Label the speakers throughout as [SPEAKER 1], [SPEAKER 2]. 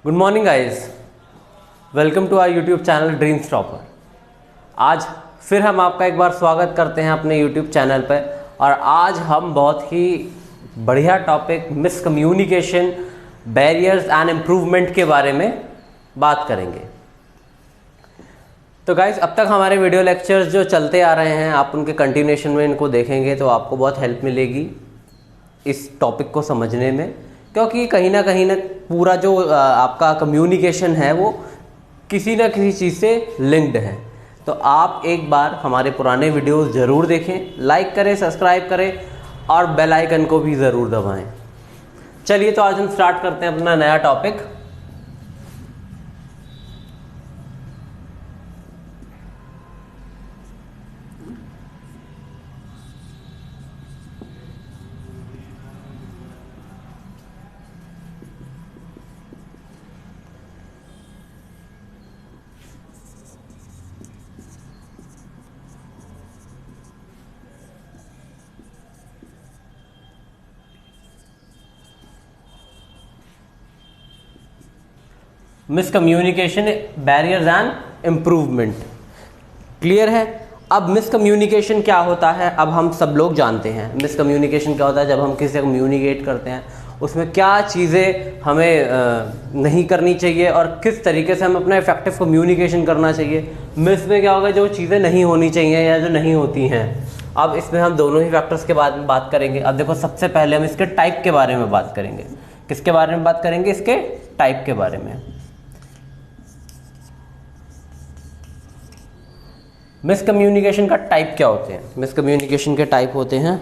[SPEAKER 1] Good morning guys, welcome to our YouTube channel dreams topper. आज फिर हम आपका एक बार स्वागत करते हैं अपने यूट्यूब चैनल पर। और आज हम बहुत ही बढ़िया topic miscommunication, barriers and improvement के बारे में बात करेंगे। तो गाइस, अब तक हमारे वीडियो लेक्चर्स जो चलते आ रहे हैं, आप उनके कंटिन्यूएशन में इनको देखेंगे तो आपको बहुत हेल्प मिलेगी इस टॉपिक को समझने में, क्योंकि कहीं ना पूरा जो आपका कम्युनिकेशन है वो किसी ना किसी चीज़ से लिंक्ड है। तो आप एक बार हमारे पुराने वीडियोस ज़रूर देखें, लाइक करें, सब्सक्राइब करें और बेल आइकन को भी ज़रूर दबाएं। चलिए, तो आज हम स्टार्ट करते हैं अपना नया topic. Miscommunication, barriers and improvement. Clear है? अब मिसकम्युनिकेशन क्या होता है, अब हम सब लोग जानते हैं मिसकम्युनिकेशन क्या होता है। जब हम किसी से कम्युनिकेट करते हैं उसमें क्या चीज़ें हमें नहीं करनी चाहिए और किस तरीके से हम अपना इफेक्टिव कम्युनिकेशन करना चाहिए। मिस में क्या होगा, जो चीज़ें नहीं होनी चाहिए या जो नहीं होती हैं। अब इसमें हम दोनों ही फैक्टर्स के बारे में बात करेंगे। अब देखो, सबसे पहले हम इसके टाइप के बारे में बात करेंगे। किसके बारे में बात करेंगे? इसके टाइप के बारे में। मिसकम्युनिकेशन का टाइप क्या होते हैं? मिसकम्युनिकेशन के टाइप होते हैं,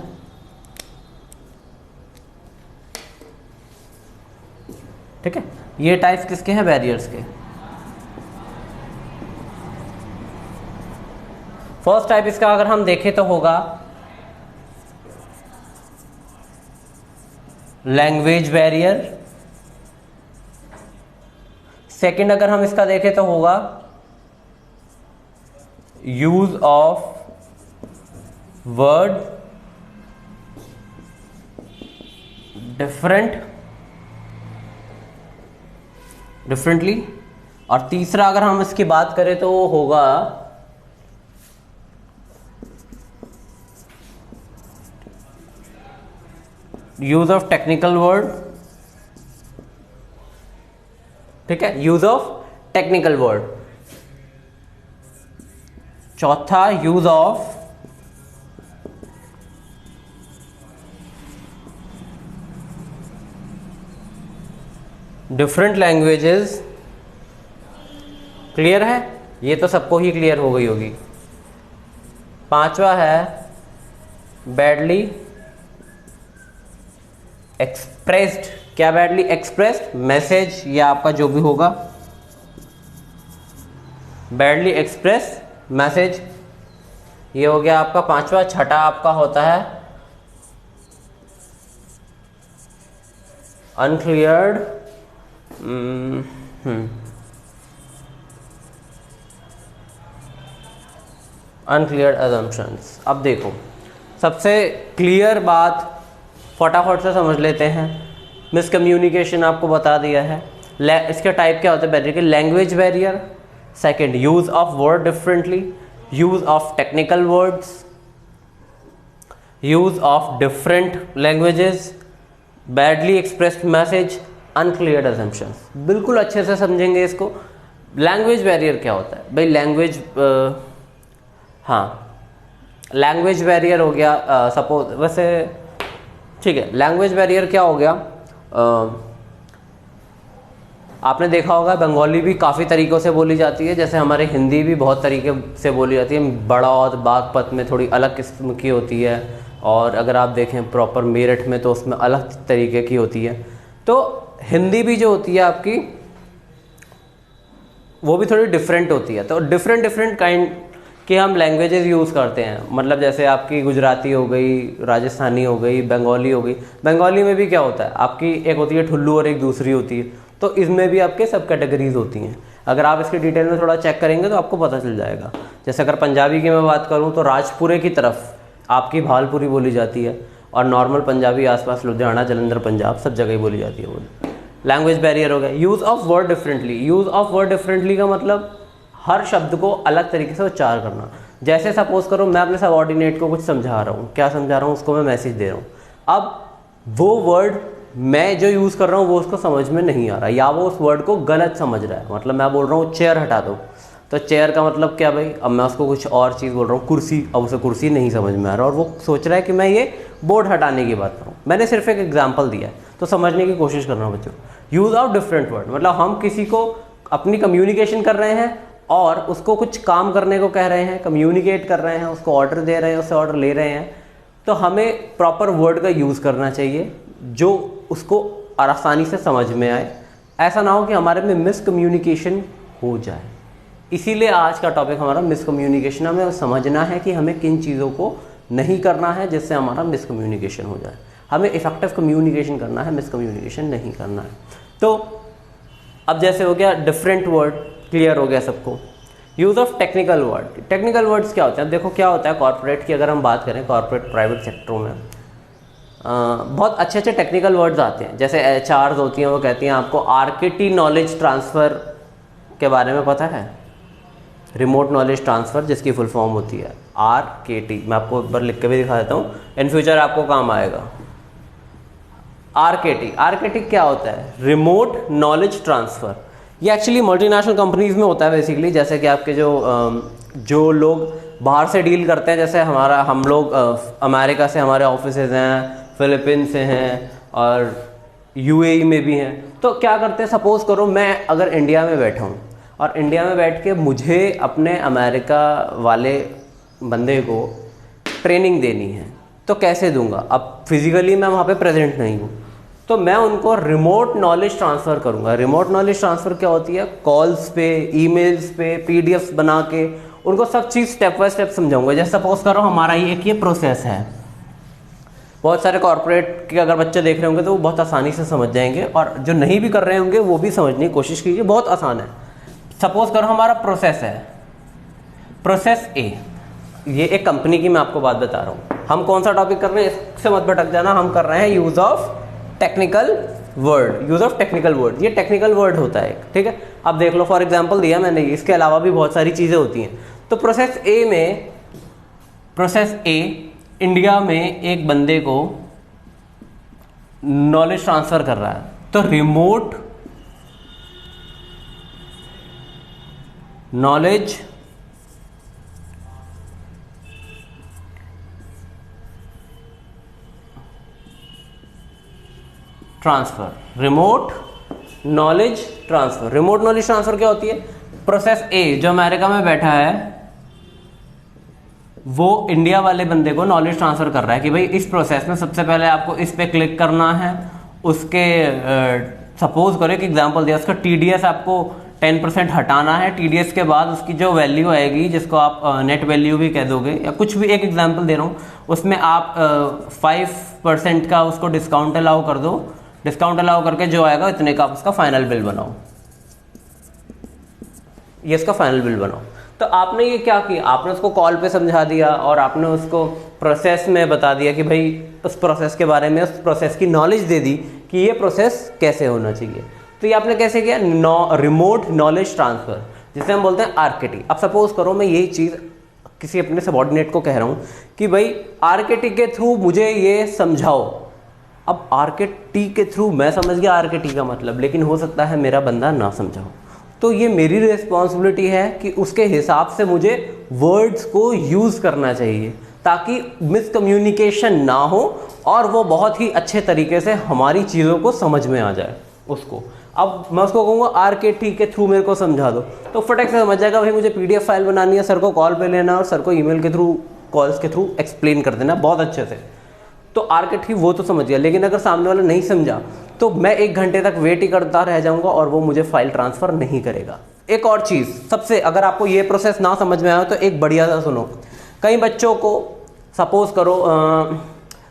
[SPEAKER 1] ठीक है, ये टाइप्स किसके हैं? बैरियर्स के। फर्स्ट टाइप इसका अगर हम देखें तो होगा लैंग्वेज बैरियर। सेकंड अगर हम इसका देखें तो होगा यूज ऑफ वर्ड डिफरेंटली। और तीसरा अगर हम इसकी बात करें तो वो होगा यूज ऑफ टेक्निकल वर्ड। ठीक है, यूज ऑफ टेक्निकल वर्ड। चौथा, use of different languages. Clear है? ये तो सबको ही क्लियर हो गई होगी। पांचवा है बैडली एक्सप्रेस्ड। क्या? बैडली एक्सप्रेस्ड मैसेज, या आपका जो भी होगा बैडली एक्सप्रेस मैसेज, ये हो गया आपका पांचवा। छठा आपका होता है अनक्लियर्ड अनक्लियर्ड अजम्पशंस। अब देखो, सबसे क्लियर बात फटाफट से समझ लेते हैं। मिसकम्युनिकेशन आपको बता दिया है। इसके टाइप क्या होते हैं बैरियर के? Language barrier. Second, use of word differently, use of technical words, use of different languages, badly expressed message, uncleared assumptions. बिल्कुल अच्छे से समझेंगे इसको। लैंग्वेज बैरियर क्या होता है भाई? लैंग्वेज बैरियर हो गया, सपोज, वैसे ठीक है, लैंग्वेज बैरियर क्या हो गया? आपने देखा होगा बंगाली भी काफ़ी तरीक़ों से बोली जाती है, जैसे हमारे हिंदी भी बहुत तरीके से बोली जाती है। बड़ौद, बागपत में थोड़ी अलग किस्म की होती है, और अगर आप देखें प्रॉपर मेरठ में तो उसमें अलग तरीके की होती है। तो हिंदी भी जो होती है आपकी, वो भी थोड़ी डिफरेंट होती है। तो डिफरेंट काइंड के हम लैंग्वेजेस यूज़ करते हैं। मतलब जैसे आपकी गुजराती हो गई, राजस्थानी हो गई, बंगाली हो गई। बंगाली में भी क्या होता है आपकी, एक होती है ठुल्लू और एक दूसरी होती है। तो इसमें भी आपके सब कैटेगरीज होती हैं। अगर आप इसके डिटेल में थोड़ा चेक करेंगे तो आपको पता चल जाएगा। जैसे अगर पंजाबी की मैं बात करूँ तो राजपुरे की तरफ आपकी भालपुरी बोली जाती है, और नॉर्मल पंजाबी आसपास लुधियाना, जलंधर, पंजाब सब जगह ही बोली जाती है वो। लैंग्वेज बैरियर हो गया। Use of word differently, use of word differently का मतलब हर शब्द को अलग तरीके से उच्चार करना। जैसे सपोज करो मैं अपने सबऑर्डिनेट को कुछ समझा रहा हूँ, क्या समझा रहा हूँ, उसको मैं मैसेज दे रहा हूँ, अब वो वर्ड मैं जो यूज़ कर रहा हूँ वो उसको समझ में नहीं आ रहा, या वो उस वर्ड को गलत समझ रहा है। मतलब मैं बोल रहा हूँ चेयर हटा दो, तो चेयर का मतलब क्या भाई, अब मैं उसको कुछ और चीज़ बोल रहा हूँ कुर्सी, अब उसे कुर्सी नहीं समझ में आ रहा और वो सोच रहा है कि मैं ये बोर्ड हटाने की बात करूँ। मैंने सिर्फ एक एग्जाम्पल दिया है, तो समझने की कोशिश करना बच्चों। यूज़ ऑफ डिफरेंट वर्ड मतलब हम किसी को अपनी कम्युनिकेशन कर रहे हैं और उसको कुछ काम करने को कह रहे हैं, कम्युनिकेट कर रहे हैं, उसको ऑर्डर दे रहे हैं, उससे ऑर्डर ले रहे हैं, तो हमें प्रॉपर वर्ड का यूज़ करना चाहिए जो उसको आसानी से समझ में आए। ऐसा ना हो कि हमारे में मिसकम्युनिकेशन हो जाए। इसीलिए आज का टॉपिक हमारा मिसकम्युनिकेशन। हमें समझना है कि हमें किन चीज़ों को नहीं करना है जिससे हमारा मिसकम्युनिकेशन हो जाए। हमें इफेक्टिव कम्युनिकेशन करना है, मिसकम्युनिकेशन नहीं करना है। तो अब जैसे हो गया डिफरेंट वर्ड, क्लियर हो गया सबको। Use of technical word, technical words क्या होते हैं? देखो क्या होता है, कॉर्पोरेट की अगर हम बात करें, कॉर्पोरेट प्राइवेट सेक्टरों में बहुत अच्छे अच्छे टेक्निकल वर्ड्स आते हैं। जैसे HRs होती हैं, वो कहती हैं आपको RKT नॉलेज ट्रांसफ़र के बारे में पता है? रिमोट नॉलेज ट्रांसफ़र, जिसकी फुल फॉर्म होती है RKT। मैं आपको एक बार लिख के भी दिखा देता हूँ, इन फ्यूचर आपको काम आएगा। RKT क्या होता है? Remote knowledge transfer. ये एक्चुअली मल्टीनेशनल कंपनीज़ में होता है बेसिकली। जैसे कि आपके जो लोग बाहर से डील करते हैं, जैसे हम लोग अमेरिका से हमारे ऑफिसेज हैं, फिलीपीन से हैं और UAE में भी हैं। तो क्या करते हैं, सपोज़ करो मैं अगर इंडिया में बैठा हूँ और इंडिया में बैठ के मुझे अपने अमेरिका वाले बंदे को ट्रेनिंग देनी है, तो कैसे दूंगा? अब फिजिकली मैं वहाँ पे प्रेजेंट नहीं हूँ, तो मैं उनको रिमोट नॉलेज ट्रांसफ़र करूँगा। रिमोट नॉलेज ट्रांसफ़र क्या होती है? कॉल्स पे, ईमेल्स पे, PDFs बना के उनको सब चीज़ स्टेप बाय स्टेप समझाऊंगा। जैसे सपोज करो हमारा ये प्रोसेस है। बहुत सारे कॉर्पोरेट के अगर बच्चे देख रहे होंगे तो वो बहुत आसानी से समझ जाएंगे, और जो नहीं भी कर रहे होंगे वो भी समझने की कोशिश कीजिए, बहुत आसान है। सपोज करो हमारा प्रोसेस है, प्रोसेस A। ये एक कंपनी की मैं आपको बात बता रहा हूँ। हम कौन सा टॉपिक कर रहे हैं, इससे मत भटक जाना। हम कर रहे हैं use of technical word. Use of technical word, ये टेक्निकल वर्ड होता है, ठीक है। अब देख लो, फॉर एग्जांपल दिया मैंने, इसके अलावा भी बहुत सारी चीज़ें होती हैं। तो प्रोसेस A इंडिया में एक बंदे को नॉलेज ट्रांसफ़र कर रहा है, तो remote knowledge transfer, remote knowledge transfer. Remote knowledge transfer क्या होती है? प्रोसेस A जो अमेरिका में बैठा है वो इंडिया वाले बंदे को नॉलेज ट्रांसफ़र कर रहा है कि भाई इस प्रोसेस में सबसे पहले आपको इस पे क्लिक करना है। उसके सपोज करो एक एग्जांपल दिया, उसका TDS आपको 10% हटाना है। TDS के बाद उसकी जो वैल्यू आएगी, जिसको आप नेट वैल्यू भी कह दोगे, या कुछ भी, एक एग्जांपल दे रहा हूँ, उसमें आप 5% का उसको डिस्काउंट अलाउ कर दो। डिस्काउंट अलाउ करके जो आएगा इतने का आप उसका फाइनल बिल बनाओ, ये इसका फाइनल बिल बनाओ। तो आपने ये क्या किया, आपने उसको कॉल पे समझा दिया और आपने उसको प्रोसेस में बता दिया कि भाई उस प्रोसेस के बारे में, उस प्रोसेस की नॉलेज दे दी कि ये प्रोसेस कैसे होना चाहिए। तो ये आपने कैसे किया? रिमोट नॉलेज ट्रांसफ़र, जिसे हम बोलते हैं RKT। अब सपोज करो मैं यही चीज़ किसी अपने सबऑर्डिनेट को कह रहा हूँ कि भाई RKT के थ्रू मुझे ये समझाओ। अब RKT के थ्रू मैं समझ गया RKT का मतलब, लेकिन हो सकता है मेरा बंदा ना समझाओ। तो ये मेरी रिस्पॉन्सिबिलिटी है कि उसके हिसाब से मुझे वर्ड्स को यूज़ करना चाहिए ताकि मिसकम्युनिकेशन ना हो और वो बहुत ही अच्छे तरीके से हमारी चीज़ों को समझ में आ जाए उसको। अब मैं उसको कहूँगा RKT के थ्रू मेरे को समझा दो, तो फटक से समझ जाएगा भाई मुझे PDF फाइल बनानी है, सर को कॉल पे लेना और सर को ईमेल के थ्रू, कॉल्स के थ्रू एक्सप्लेन कर देना बहुत अच्छे से। तो RKT वो तो समझ गया, लेकिन अगर सामने वाला नहीं समझा तो मैं 1 घंटे तक वेट ही करता रह जाऊंगा और वो मुझे फाइल ट्रांसफ़र नहीं करेगा। एक और चीज़, सबसे अगर आपको ये प्रोसेस ना समझ में आया तो एक बढ़िया सा सुनो। कई बच्चों को सपोज करो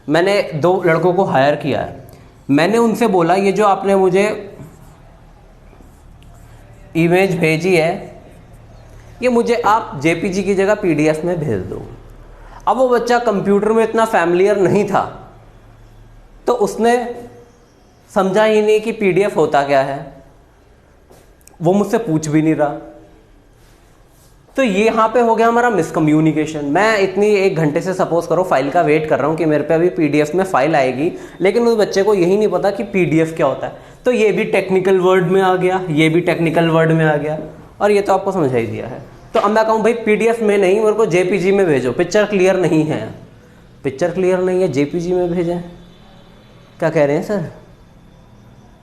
[SPEAKER 1] मैंने 2 लड़कों को हायर किया है, मैंने उनसे बोला ये जो आपने मुझे इमेज भेजी है ये मुझे आप JPG की जगह PDF में भेज दो। अब वो बच्चा कंप्यूटर में इतना फैमिलियर नहीं था, तो उसने समझा ही नहीं कि पीडीएफ होता क्या है, वो मुझसे पूछ भी नहीं रहा। तो ये यहाँ पे हो गया हमारा मिसकम्युनिकेशन। मैं इतनी 1 घंटे से सपोज करो फाइल का वेट कर रहा हूँ कि मेरे पे अभी पीडीएफ में फाइल आएगी, लेकिन उस बच्चे को यही नहीं पता कि पीडीएफ क्या होता है। तो ये भी टेक्निकल वर्ड में आ गया, ये भी टेक्निकल वर्ड में आ गया, और ये तो आपको समझा ही दिया है। तो अब मैं कहूँ भाई पीडीएफ में नहीं, मेरे को जेपीजी में भेजो, पिक्चर क्लियर नहीं है, पिक्चर क्लियर नहीं है, जेपीजी में भेजें, क्या कह रहे हैं सर?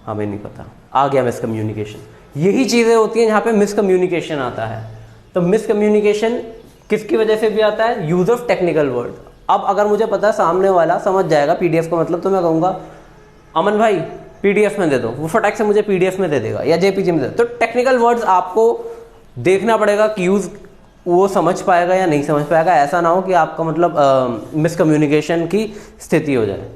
[SPEAKER 1] हमें नहीं पता, आ गया मिसकम्युनिकेशन। यही चीज़ें होती हैं जहाँ पे मिसकम्युनिकेशन आता है। तो मिसकम्युनिकेशन किसकी वजह से भी आता है? Use of technical word. अब अगर मुझे पता है सामने वाला समझ जाएगा पीडीएफ का मतलब, तो मैं कहूँगा अमन भाई पीडीएफ में दे दो, वो फटाक से मुझे पीडीएफ में दे देगा या जेपीजी में दे दो। तो टेक्निकल वर्ड्स आपको देखना पड़ेगा कि यूज़ वो समझ पाएगा या नहीं समझ पाएगा, ऐसा ना हो कि आपका मतलब मिसकम्युनिकेशन की स्थिति हो जाए।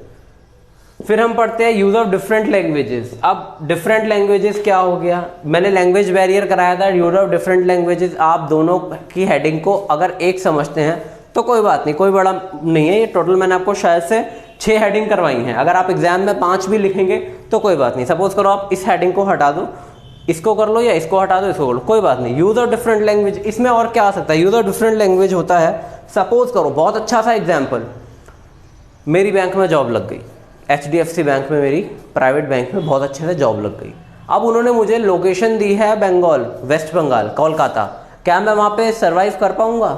[SPEAKER 1] फिर हम पढ़ते हैं यूज ऑफ डिफरेंट लैंग्वेजेस। अब डिफरेंट लैंग्वेजेस क्या हो गया? मैंने लैंग्वेज बैरियर कराया था, यूज ऑफ डिफरेंट लैंग्वेजेस। आप दोनों की हेडिंग को अगर एक समझते हैं तो कोई बात नहीं, कोई बड़ा नहीं है। ये टोटल मैंने आपको शायद से 6 हेडिंग करवाई हैं। अगर आप एग्जाम में 5 भी लिखेंगे तो कोई बात नहीं। सपोज करो आप इस हेडिंग को हटा दो, इसको कर लो, या इसको हटा दो, इसको कर लो, कोई बात नहीं। यूज ऑफ डिफरेंट लैंग्वेज, इसमें और क्या आ सकता है? यूज ऑफ डिफरेंट लैंग्वेज होता है, सपोज करो बहुत अच्छा सा एग्जाम्पल, मेरी बैंक में जॉब लग गई, HDFC बैंक में, मेरी प्राइवेट बैंक में बहुत अच्छे से जॉब लग गई। अब उन्होंने मुझे लोकेशन दी है बंगाल, वेस्ट बंगाल, कोलकाता। क्या मैं वहाँ पे सरवाइव कर पाऊँगा?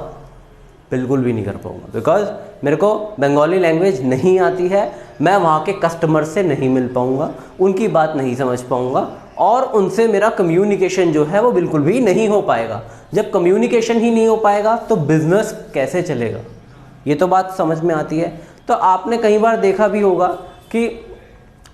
[SPEAKER 1] बिल्कुल भी नहीं कर पाऊँगा, बिकॉज मेरे को बंगाली लैंग्वेज नहीं आती है। मैं वहाँ के कस्टमर से नहीं मिल पाऊँगा, उनकी बात नहीं समझ पाऊँगा, और उनसे मेरा कम्युनिकेशन जो है वो बिल्कुल भी नहीं हो पाएगा। जब कम्युनिकेशन ही नहीं हो पाएगा तो बिजनेस कैसे चलेगा? ये तो बात समझ में आती है। तो आपने कई बार देखा भी होगा कि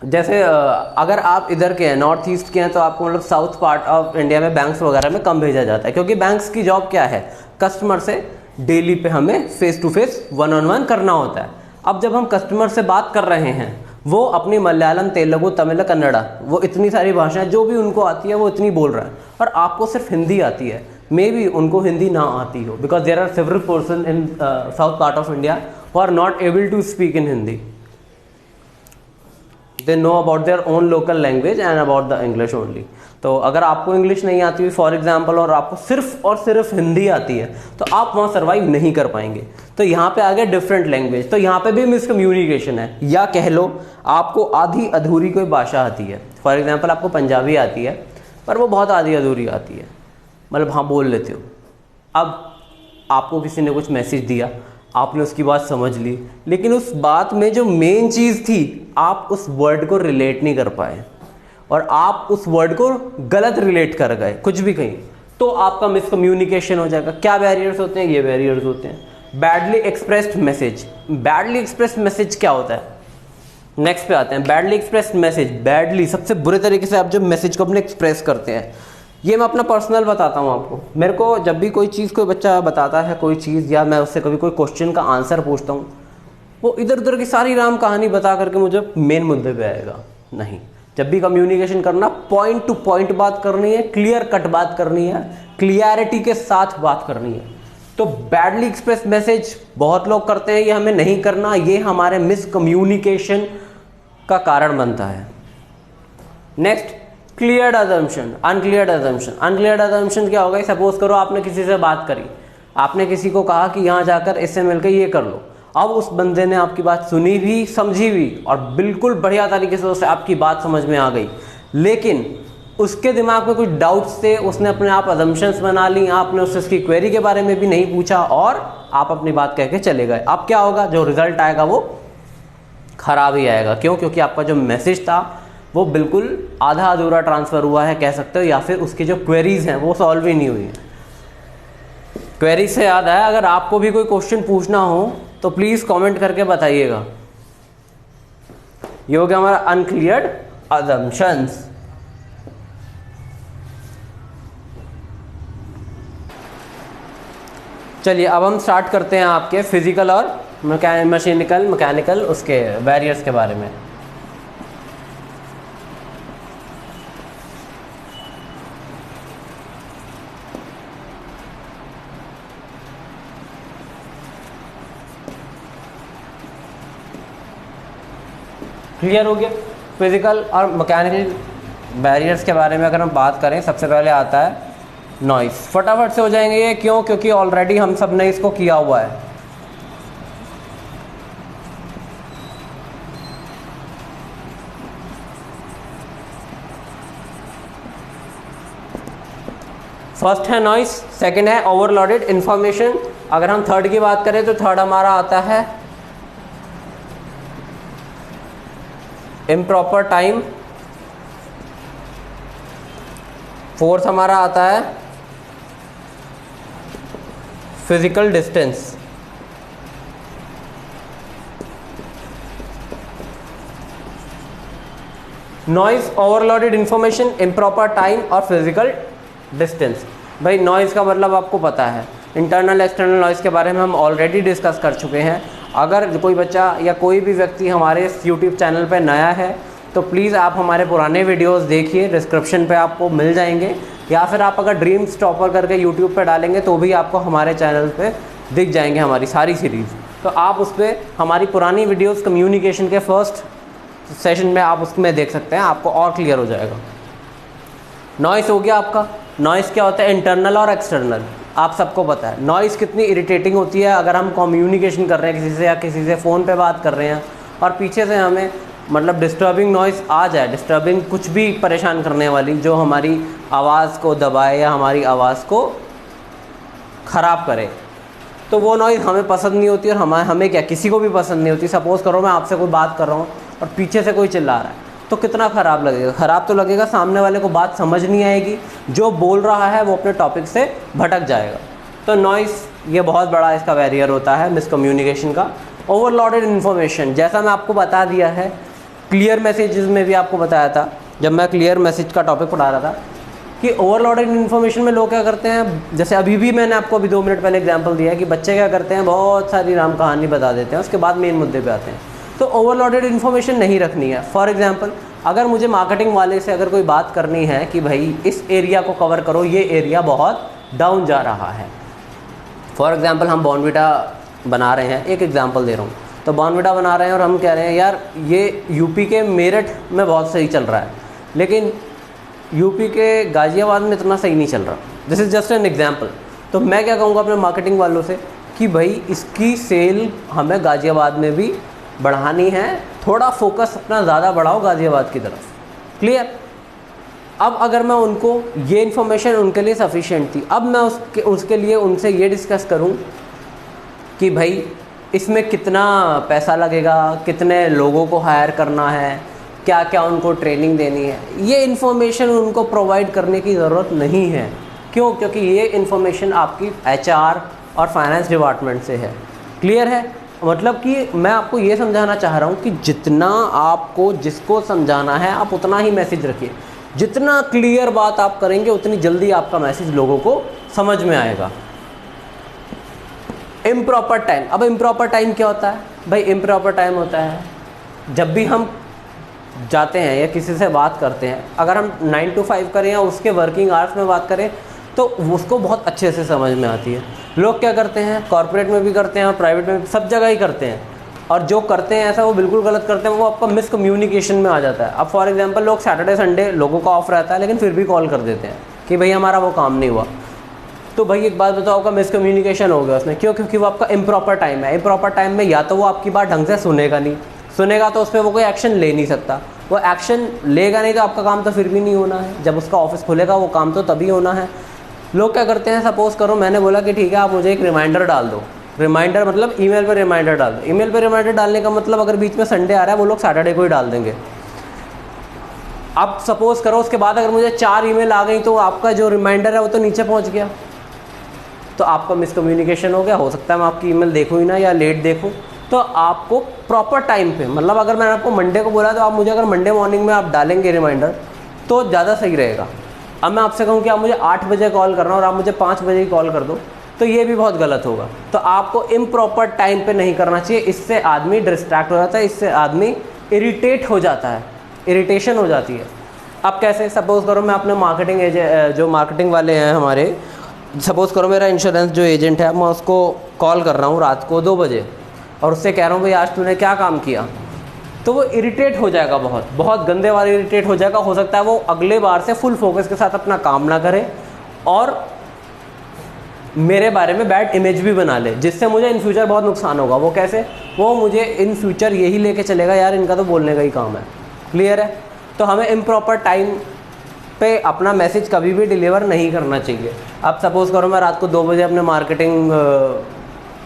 [SPEAKER 1] जैसे अगर आप इधर के हैं, नॉर्थ ईस्ट के हैं, तो आपको मतलब साउथ पार्ट ऑफ इंडिया में बैंक्स वगैरह में कम भेजा जाता है, क्योंकि बैंक्स की जॉब क्या है? कस्टमर से डेली पे हमें फेस टू फेस, 1-on-1 करना होता है। अब जब हम कस्टमर से बात कर रहे हैं, वो अपनी मलयालम, तेलुगु, तमिल, कन्नड़ा, वो इतनी सारी भाषाएं जो भी उनको आती है वो इतनी बोल रहा है, और आपको सिर्फ हिंदी आती है। मे बी उनको हिंदी ना आती हो, because there are several person in south part of India who are not able to speak in Hindi. They know about their own local language and about the English only. तो अगर आपको English नहीं आती हुई for example, और आपको सिर्फ और सिर्फ हिंदी आती है, तो आप वहाँ सर्वाइव नहीं कर पाएंगे। तो यहाँ पे आ गया डिफरेंट लैंग्वेज। तो यहाँ पे भी मिसकम्युनिकेशन है, या कह लो आपको आधी अधूरी कोई भाषा आती है। फॉर एग्जाम्पल आपको पंजाबी आती है, पर वो बहुत आधी अधूरी आती है, मतलब हाँ बोल लेते हो। अब आपको किसी ने कुछ मैसेज दिया, आपने उसकी बात समझ ली, लेकिन उस बात में जो मेन चीज़ थी, आप उस वर्ड को रिलेट नहीं कर पाए, और आप उस वर्ड को गलत रिलेट कर गए कुछ भी कहीं, तो आपका मिसकम्युनिकेशन हो जाएगा। क्या बैरियर्स होते हैं? ये बैरियर्स होते हैं। Badly expressed message. Badly expressed message क्या होता है? नेक्स्ट पे आते हैं। बैडली एक्सप्रेस्ड मैसेज, बैडली सबसे बुरे तरीके से आप जब मैसेज को अपने एक्सप्रेस करते हैं। ये मैं अपना पर्सनल बताता हूँ आपको। मेरे को जब भी कोई चीज़ कोई बच्चा बताता है कोई चीज़, या मैं उससे कभी कोई क्वेश्चन का आंसर पूछता हूँ, वो इधर उधर की सारी राम कहानी बता करके मुझे मेन मुद्दे पे आएगा। नहीं, जब भी कम्युनिकेशन करना, पॉइंट टू पॉइंट बात करनी है, क्लियर कट बात करनी है, क्लियरिटी के साथ बात करनी है। तो बैडली एक्सप्रेस मैसेज बहुत लोग करते हैं, ये हमें नहीं करना, ये हमारे मिसकम्युनिकेशन का कारण बनता है। Next, cleared assumption, uncleared assumption. Uncleared assumption क्या होगा? सपोज करो आपने किसी से बात करी, आपने किसी को कहा कि यहाँ जाकर इससे मिलकर ये कर लो। अब उस बंदे ने आपकी बात सुनी भी, समझी भी, और बिल्कुल बढ़िया तरीके से उसे आपकी बात समझ में आ गई, लेकिन उसके दिमाग में कुछ डाउट्स थे, उसने अपने आप अजम्पशंस बना ली, आपने उससे उसकी क्वेरी के बारे में भी नहीं पूछा, और आप अपनी बात कह के चले गए। अब क्या होगा? जो रिजल्ट आएगा वो खराब ही आएगा। क्यों? क्योंकि आपका जो मैसेज था वो बिल्कुल आधा अधूरा ट्रांसफ़र हुआ है कह सकते हो, या फिर उसकी जो क्वेरीज हैं वो सॉल्व ही नहीं हुई हैं। क्वेरी से याद आया, अगर आपको भी कोई क्वेश्चन पूछना हो तो प्लीज़ कमेंट करके बताइएगा। ये हो गया हमारा अनक्लियर्ड अजम्पशंस। चलिए अब हम स्टार्ट करते हैं आपके फिजिकल और मैकेनिकल उसके बैरियर्स के बारे में। क्लियर हो गया? फिज़िकल और मैकेनिकल बैरियर्स के बारे में अगर हम बात करें, सबसे पहले आता है नॉइज़। फटाफट से हो जाएंगे ये, क्यों? क्योंकि ऑलरेडी हम सब ने इसको किया हुआ है। फर्स्ट है नॉइस, सेकंड है ओवरलोडेड इंफॉर्मेशन। अगर हम थर्ड की बात करें तो थर्ड हमारा आता है इम्प्रॉपर टाइम। फोर्थ हमारा आता है physical distance. Noise, overloaded information, improper time और फिजिकल डिस्टेंस। भाई नॉइज़ का मतलब आपको पता है, इंटरनल एक्सटर्नल नॉइज़ के बारे में हम ऑलरेडी डिस्कस कर चुके हैं। अगर कोई बच्चा या कोई भी व्यक्ति हमारे इस यूट्यूब चैनल पर नया है तो प्लीज़ आप हमारे पुराने वीडियोस देखिए, डिस्क्रिप्शन पे आपको मिल जाएंगे, या फिर आप अगर ड्रीम स्टॉपर करके यूट्यूब पे डालेंगे तो भी आपको हमारे चैनल पे दिख जाएंगे हमारी सारी सीरीज़। तो आप उस पर हमारी पुरानी वीडियोस कम्युनिकेशन के फर्स्ट सेशन में आप उसमें देख सकते हैं, आपको और क्लियर हो जाएगा। नॉइज़ हो गया आपका। नॉइज़ क्या होता है? इंटरनल और एक्सटर्नल। आप सबको पता है नॉइज़ कितनी इरिटेटिंग होती है। अगर हम कम्युनिकेशन कर रहे हैं किसी से या किसी से फ़ोन पे बात कर रहे हैं और पीछे से हमें मतलब डिस्टर्बिंग नॉइज़ आ जाए, डिस्टर्बिंग कुछ भी परेशान करने वाली, जो हमारी आवाज़ को दबाए या हमारी आवाज़ को ख़राब करे, तो वो नॉइज़ हमें पसंद नहीं होती। और हमें क्या, किसी को भी पसंद नहीं होती। सपोज़ करो मैं आपसे कोई बात कर रहा हूँ और पीछे से कोई चिल्ला रहा है, तो कितना ख़राब लगेगा? ख़राब तो लगेगा, सामने वाले को बात समझ नहीं आएगी, जो बोल रहा है वो अपने टॉपिक से भटक जाएगा। तो नॉइज़ ये बहुत बड़ा इसका बैरियर होता है मिसकम्युनिकेशन का। ओवरलोडेड इन्फॉर्मेशन, जैसा मैं आपको बता दिया है, क्लियर मैसेजेस में भी आपको बताया था जब मैं क्लियर मैसेज का टॉपिक पढ़ा रहा था कि ओवरलोडेड इन्फॉर्मेशन में लोग क्या करते हैं, जैसे अभी भी मैंने आपको अभी 2 मिनट पहले एग्जांपल दिया है कि बच्चे क्या करते हैं, बहुत सारी राम कहानी बता देते हैं, उसके बाद मेन मुद्दे पे आते हैं। तो ओवरलोडेड इन्फॉर्मेशन नहीं रखनी है। फॉर एग्जांपल, अगर मुझे मार्केटिंग वाले से अगर कोई बात करनी है कि भाई इस एरिया को कवर करो, ये एरिया बहुत डाउन जा रहा है। फॉर एग्जांपल हम बॉर्नविटा बना रहे हैं, एक एग्जांपल दे रहा हूँ, तो बॉर्नविटा बना रहे हैं और हम कह रहे हैं यार ये यूपी के मेरठ में बहुत सही चल रहा है, लेकिन यूपी के गाज़ियाबाद में इतना सही नहीं चल रहा। This is just an example. तो मैं क्या कहूँगा अपने मार्केटिंग वालों से कि भाई इसकी सेल हमें गाज़ियाबाद में भी बढ़ानी है, थोड़ा फोकस अपना ज़्यादा बढ़ाओ गाज़ियाबाद की तरफ। क्लियर? अब अगर मैं उनको ये इन्फॉर्मेशन उनके लिए सफिशिएंट थी, अब मैं उसके लिए उनसे ये डिस्कस करूं कि भाई इसमें कितना पैसा लगेगा, कितने लोगों को हायर करना है, क्या क्या उनको ट्रेनिंग देनी है, ये इन्फॉर्मेशन उनको प्रोवाइड करने की ज़रूरत नहीं है। क्यों? क्योंकि ये इन्फॉर्मेशन आपकी HR और फाइनेंस डिपार्टमेंट से है। क्लियर है? मतलब कि मैं आपको ये समझाना चाह रहा हूँ कि जितना आपको जिसको समझाना है आप उतना ही मैसेज रखिए। जितना क्लियर बात आप करेंगे उतनी जल्दी आपका मैसेज लोगों को समझ में आएगा। Improper time. अब इम्प्रॉपर टाइम क्या होता है? भाई इम्प्रॉपर टाइम होता है जब भी हम जाते हैं या किसी से बात करते हैं, अगर हम 9 to 5 करें या उसके वर्किंग आवर्स में बात करें तो उसको बहुत अच्छे से समझ में आती है। लोग क्या करते हैं, कॉर्पोरेट में भी करते हैं और प्राइवेट में भी, सब जगह ही करते हैं, और जो करते हैं ऐसा वो बिल्कुल गलत करते हैं, वो आपका मिसकम्युनिकेशन में आ जाता है। अब फॉर एग्जांपल लोग सैटरडे संडे लोगों का ऑफ रहता है लेकिन फिर भी कॉल कर देते हैं कि भाई हमारा वो काम नहीं हुआ। तो भाई एक बात बताओ, आपका मिसकम्युनिकेशन हो गया उसमें। क्यों? क्योंकि वो आपका इम्प्रॉपर टाइम है। इम्प्रॉपर टाइम में या तो वो आपकी बात ढंग से सुनेगा नहीं, सुनेगा तो उस पर वो कोई एक्शन ले नहीं सकता, वो एक्शन लेगा नहीं तो आपका काम तो फिर भी नहीं होना है। जब उसका ऑफिस खुलेगा वो काम तो तभी होना है। लोग क्या करते हैं, सपोज़ करो मैंने बोला कि ठीक है आप मुझे एक रिमाइंडर डाल दो। रिमाइंडर मतलब ईमेल पे रिमाइंडर डाल दो। ईमेल पे रिमाइंडर डालने का मतलब अगर बीच में संडे आ रहा है वो लोग सैटरडे को ही डाल देंगे। अब सपोज़ करो उसके बाद अगर मुझे 4 ईमेल आ गई तो आपका जो रिमाइंडर है वो तो नीचे पहुंच गया, तो आपका मिसकम्युनिकेशन हो गया। हो सकता है मैं आपकी ईमेल देखूँ ही ना या लेट देखूँ। तो आपको प्रॉपर टाइम पे, मतलब अगर मैंने आपको मंडे को बोला तो आप मुझे अगर मंडे मॉर्निंग में आप डालेंगे रिमाइंडर तो ज़्यादा सही रहेगा। अब मैं आपसे कहूँ कि आप मुझे 8 बजे कॉल करना और आप मुझे 5 बजे ही कॉल कर दो तो ये भी बहुत गलत होगा। तो आपको इम्प्रॉपर टाइम पे नहीं करना चाहिए, इससे आदमी डिस्ट्रैक्ट हो जाता है, इससे आदमी इरिटेट हो जाता है, इरिटेशन हो जाती है। अब कैसे, सपोज़ करो मैं अपने जो मार्केटिंग वाले हैं हमारे, सपोज़ करो मेरा इंश्योरेंस जो एजेंट है, मैं उसको कॉल कर रहा हूँ रात को 2 बजे और उससे कह रहा हूँ भाई आज तूने क्या काम किया, तो वो इरिटेट हो जाएगा, बहुत बहुत गंदे वाले इरिटेट हो जाएगा। हो सकता है वो अगले बार से फुल फोकस के साथ अपना काम ना करे और मेरे बारे में बैड इमेज भी बना ले, जिससे मुझे इन फ्यूचर बहुत नुकसान होगा। वो कैसे? वो मुझे इन फ्यूचर यही लेके चलेगा, यार इनका तो बोलने का ही काम है। क्लियर है? तो हमें इम्प्रॉपर टाइम पे अपना मैसेज कभी भी डिलीवर नहीं करना चाहिए। अब सपोज़ करो मैं रात को 2 बजे अपने मार्केटिंग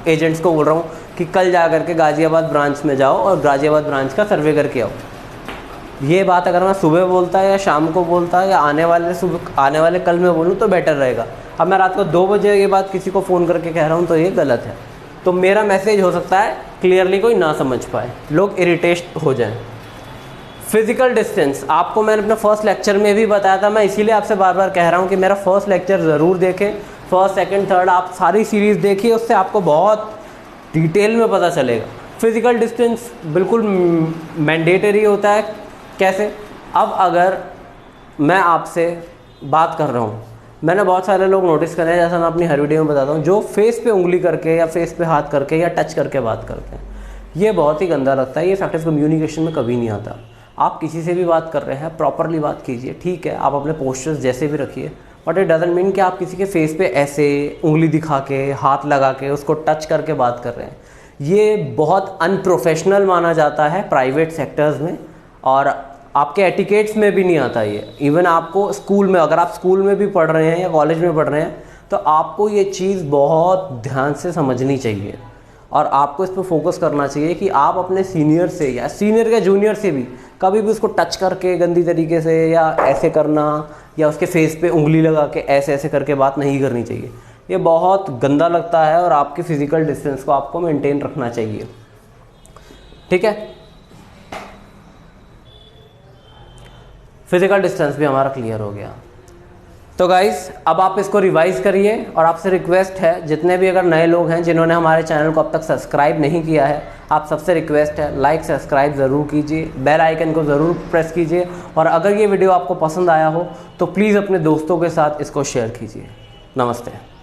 [SPEAKER 1] एजेंट्स को बोल रहा हूँ कि कल जा करके गाज़ियाबाद ब्रांच में जाओ और गाज़ियाबाद ब्रांच का सर्वे करके आओ। ये बात अगर मैं सुबह बोलता या शाम को बोलता या आने वाले कल में बोलूँ तो बेटर रहेगा। अब मैं रात को 2 बजे ये बात किसी को फ़ोन करके कह रहा हूँ तो ये गलत है। तो मेरा मैसेज हो सकता है क्लियरली कोई ना समझ पाए, लोग इरिटेट हो जाएं। फिज़िकल डिस्टेंस आपको मैंने अपने फर्स्ट लेक्चर में भी बताया था, मैं इसीलिए आपसे बार बार कह रहा हूँ कि मेरा फर्स्ट लेक्चर ज़रूर देखें। फर्स्ट, सेकंड, थर्ड आप सारी सीरीज़ देखिए, उससे आपको बहुत डिटेल में पता चलेगा। फिज़िकल डिस्टेंस बिल्कुल मैंडेटरी होता है। कैसे? अब अगर मैं आपसे बात कर रहा हूँ, मैंने बहुत सारे लोग नोटिस करे हैं, जैसा मैं अपनी हर वीडियो में बताता हूँ, जो फेस पे उंगली करके या फेस पे हाथ करके या टच करके बात करते हैं। ये बहुत ही गंदा लगता है, ये इफेक्टिव कम्युनिकेशन में कभी नहीं आता। आप किसी से भी बात कर रहे हैं, प्रॉपरली बात कीजिए। ठीक है, आप अपने पोस्चर्स जैसे भी रखिए, बट इट डजंट मीन कि आप किसी के फेस पे ऐसे उंगली दिखा के, हाथ लगा के, उसको टच करके बात कर रहे हैं। ये बहुत अनप्रोफेशनल माना जाता है प्राइवेट सेक्टर्स में, और आपके एटिकेट्स में भी नहीं आता ये। इवन आपको स्कूल में, अगर आप स्कूल में भी पढ़ रहे हैं या कॉलेज में पढ़ रहे हैं, तो आपको ये चीज़ बहुत ध्यान से समझनी चाहिए और आपको इस पर फोकस करना चाहिए कि आप अपने सीनियर से या सीनियर के जूनियर से भी कभी भी उसको टच करके गंदी तरीके से या ऐसे करना या उसके फेस पे उंगली लगा के ऐसे ऐसे करके बात नहीं करनी चाहिए। ये बहुत गंदा लगता है और आपके फिज़िकल डिस्टेंस को आपको मेंटेन रखना चाहिए। ठीक है, फिज़िकल डिस्टेंस भी हमारा क्लियर हो गया। तो गाइस अब आप इसको रिवाइज़ करिए, और आपसे रिक्वेस्ट है, जितने भी अगर नए लोग हैं जिन्होंने हमारे चैनल को अब तक सब्सक्राइब नहीं किया है, आप सबसे रिक्वेस्ट है लाइक सब्सक्राइब ज़रूर कीजिए, बेल आइकन को ज़रूर प्रेस कीजिए, और अगर ये वीडियो आपको पसंद आया हो तो प्लीज़ अपने दोस्तों के साथ इसको शेयर कीजिए। नमस्ते।